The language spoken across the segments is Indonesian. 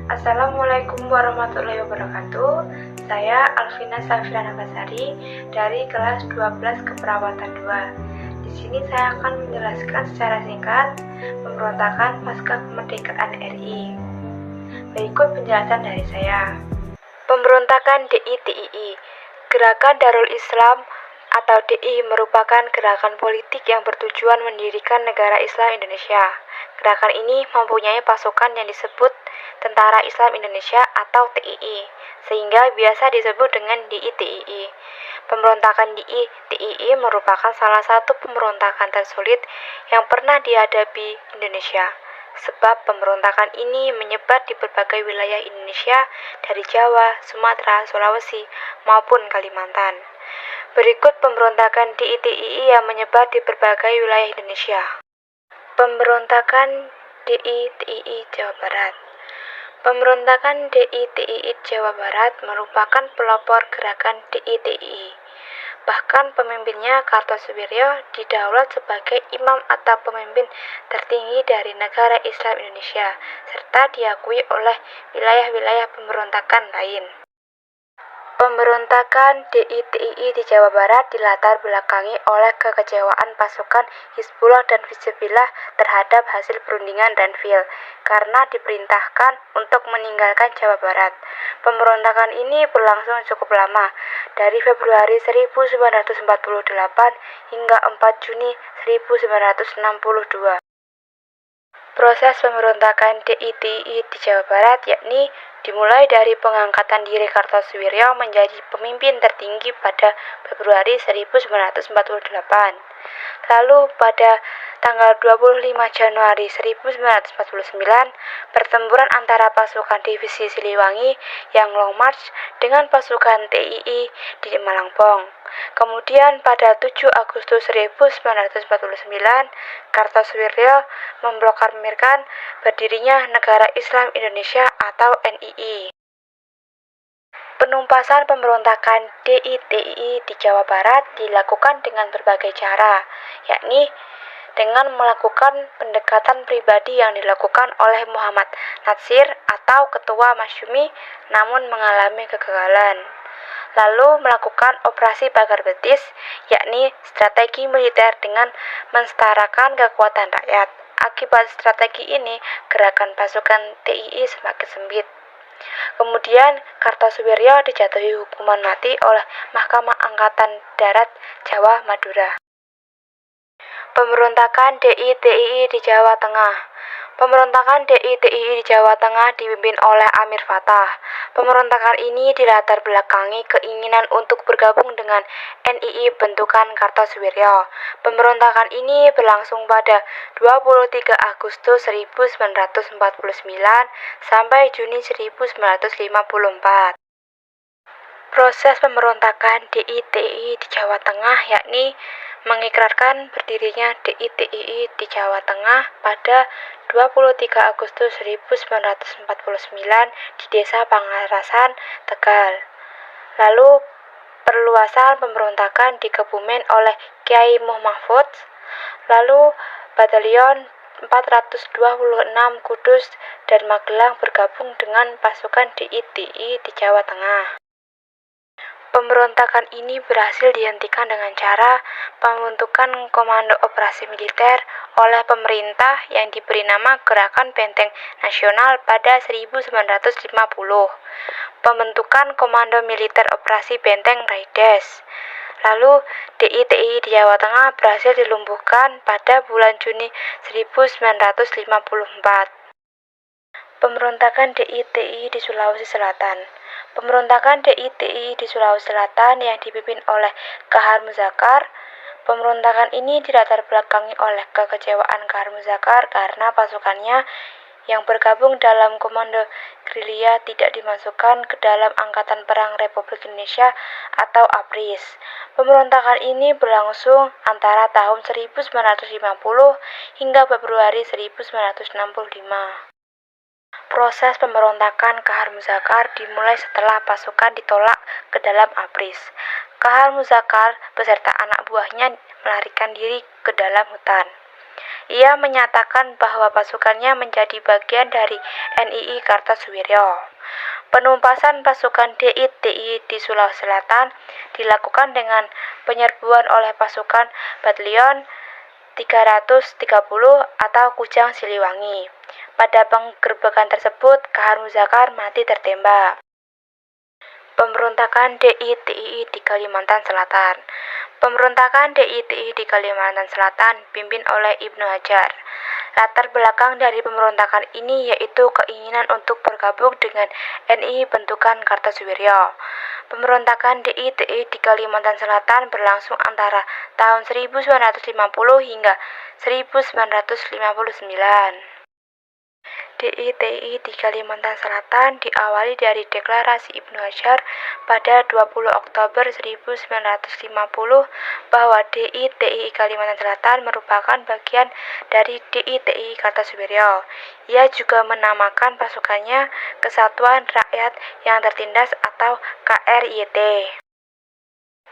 Assalamualaikum warahmatullahi wabarakatuh. Saya Alvina Safira Nabasari dari kelas 12 Keperawatan 2. Di sini saya akan menjelaskan secara singkat pemberontakan pasca kemerdekaan RI. Berikut penjelasan dari saya. Pemberontakan DI-TII, Gerakan Darul Islam atau DI merupakan gerakan politik yang bertujuan mendirikan negara Islam Indonesia. Gerakan ini mempunyai pasukan yang disebut Tentara Islam Indonesia atau TII, sehingga biasa disebut dengan DI-TII. Pemberontakan DI-TII merupakan salah satu pemberontakan tersulit yang pernah dihadapi Indonesia, sebab pemberontakan ini menyebar di berbagai wilayah Indonesia dari Jawa, Sumatera, Sulawesi, maupun Kalimantan. Berikut pemberontakan DI-TII yang menyebar di berbagai wilayah Indonesia. Pemberontakan DI-TII Jawa Barat. Pemberontakan DI-TII Jawa Barat merupakan pelopor gerakan DI-TII. Bahkan pemimpinnya Kartosuwiryo didaulat sebagai imam atau pemimpin tertinggi dari negara Islam Indonesia, serta diakui oleh wilayah-wilayah pemberontakan lain. Pemberontakan DI-TII di Jawa Barat dilatar belakangi oleh kekecewaan pasukan Hizbullah dan Fisbillah terhadap hasil perundingan Renville karena diperintahkan untuk meninggalkan Jawa Barat. Pemberontakan ini berlangsung cukup lama, dari Februari 1948 hingga 4 Juni 1962. Proses pemberontakan DI-TII di Jawa Barat yakni dimulai dari pengangkatan diri Kartosuwiryo menjadi pemimpin tertinggi pada Februari 1948. Lalu pada tanggal 25 Januari 1949, pertempuran antara pasukan divisi Siliwangi yang Long March dengan pasukan TII di Malangpong. Kemudian pada 7 Agustus 1949, Kartosuwiryo memproklamirkan berdirinya Negara Islam Indonesia atau NII. Penumpasan pemberontakan DI-TII di Jawa Barat dilakukan dengan berbagai cara, yakni dengan melakukan pendekatan pribadi yang dilakukan oleh Muhammad Natsir atau Ketua Masyumi namun mengalami kegagalan. Lalu melakukan operasi pagar betis, yakni strategi militer dengan mensetarakan kekuatan rakyat. Akibat strategi ini, gerakan pasukan TII semakin sempit. Kemudian, Kartosuwiryo dijatuhi hukuman mati oleh Mahkamah Angkatan Darat Jawa Madura. Pemberontakan DI-TII di Jawa Tengah. Pemberontakan DI-TII di Jawa Tengah dipimpin oleh Amir Fattah. Pemberontakan ini dilatar belakangi keinginan untuk bergabung dengan NII bentukan Kartosuwiryo. Pemberontakan ini berlangsung pada 23 Agustus 1949 sampai Juni 1954. Proses pemberontakan DI-TII di Jawa Tengah yakni mengikrarkan berdirinya DI-TII di Jawa Tengah pada 23 Agustus 1949 di Desa Pangarasan, Tegal. Lalu perluasan pemberontakan di Kebumen oleh Kiai Muh Mahfud. Lalu Batalion 426 Kudus dan Magelang bergabung dengan pasukan DI-TII di Jawa Tengah. Pemberontakan ini berhasil dihentikan dengan cara pembentukan Komando Operasi Militer oleh pemerintah yang diberi nama Gerakan Benteng Nasional pada 1950. Pembentukan Komando Militer Operasi Benteng Raides. Lalu DI-TII di Jawa Tengah berhasil dilumpuhkan pada bulan Juni 1954. Pemberontakan DI-TII di Sulawesi Selatan. Pemberontakan DI-TII di Sulawesi Selatan yang dipimpin oleh Kahar Muzakar. Pemberontakan ini dilatar belakangi oleh kekecewaan Kahar Muzakar karena pasukannya yang bergabung dalam Komando Gerilya tidak dimasukkan ke dalam Angkatan Perang Republik Indonesia atau APRIS. Pemberontakan ini berlangsung antara tahun 1950 hingga Februari 1965. Proses pemberontakan Kahar Muzakar dimulai setelah pasukan ditolak ke dalam APRIS. Kahar Muzakar beserta anak buahnya melarikan diri ke dalam hutan. Ia menyatakan bahwa pasukannya menjadi bagian dari NII Kartosuwiryo. Penumpasan pasukan DITI di Sulawesi Selatan dilakukan dengan penyerbuan oleh pasukan Batalion 330 atau Kujang Siliwangi. Pada penggerbekan tersebut, Kahar Muzakar mati tertembak. Pemberontakan DITI di Kalimantan Selatan. Pemberontakan DITI di Kalimantan Selatan dipimpin oleh Ibnu Hajar. Latar belakang dari pemberontakan ini yaitu keinginan untuk bergabung dengan NII bentukan Kartosuwiryo. Pemberontakan DITI di Kalimantan Selatan berlangsung antara tahun 1950 hingga 1959. DITI di Kalimantan Selatan diawali dari deklarasi Ibnu Hajar pada 20 Oktober 1950 bahwa DITI Kalimantan Selatan merupakan bagian dari DITI Kartosuwiryo. Ia juga menamakan pasukannya Kesatuan Rakyat yang Tertindas atau KRYT.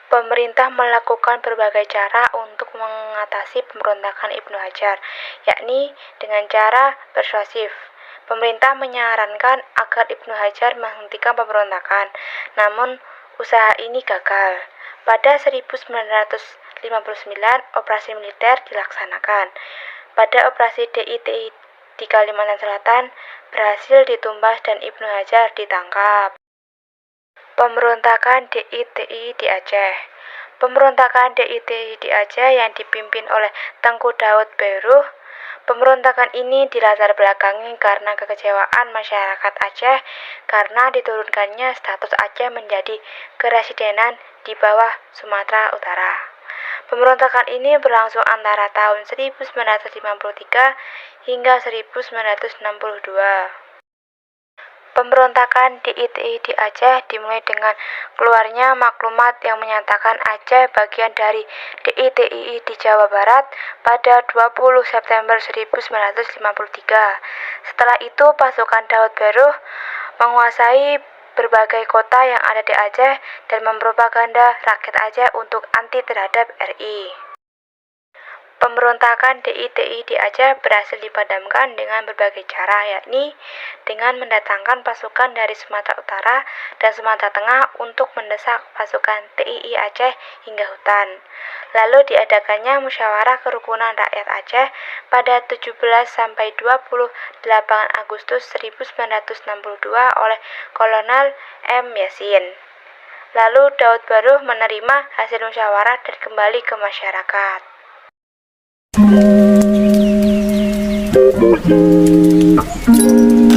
Pemerintah melakukan berbagai cara untuk mengatasi pemberontakan Ibnu Hajar, yakni dengan cara persuasif. Pemerintah menyarankan agar Ibnu Hajar menghentikan pemberontakan, namun usaha ini gagal. Pada 1959, operasi militer dilaksanakan. Pada operasi DITI di Kalimantan Selatan berhasil ditumpas dan Ibnu Hajar ditangkap. Pemberontakan DITI di Aceh. Pemberontakan DITI di Aceh yang dipimpin oleh Tengku Daud Beruh. Pemberontakan ini dilatar belakangi karena kekecewaan masyarakat Aceh karena diturunkannya status Aceh menjadi keresidenan di bawah Sumatera Utara. Pemberontakan ini berlangsung antara tahun 1953 hingga 1962. Pemberontakan DITI di Aceh dimulai dengan keluarnya maklumat yang menyatakan Aceh bagian dari DITI di Jawa Barat pada 20 September 1953. Setelah itu pasukan Daud Beruh menguasai berbagai kota yang ada di Aceh dan mempropaganda rakyat Aceh untuk anti terhadap RI. Pemberontakan DITI di Aceh berhasil dipadamkan dengan berbagai cara, yakni dengan mendatangkan pasukan dari Sumatera Utara dan Sumatera Tengah untuk mendesak pasukan TII Aceh hingga hutan. Lalu diadakannya musyawarah kerukunan rakyat Aceh pada 17-28 Agustus 1962 oleh Kolonel M. Yasin. Lalu Daud Beruh menerima hasil musyawarah dan kembali ke masyarakat. Thank you.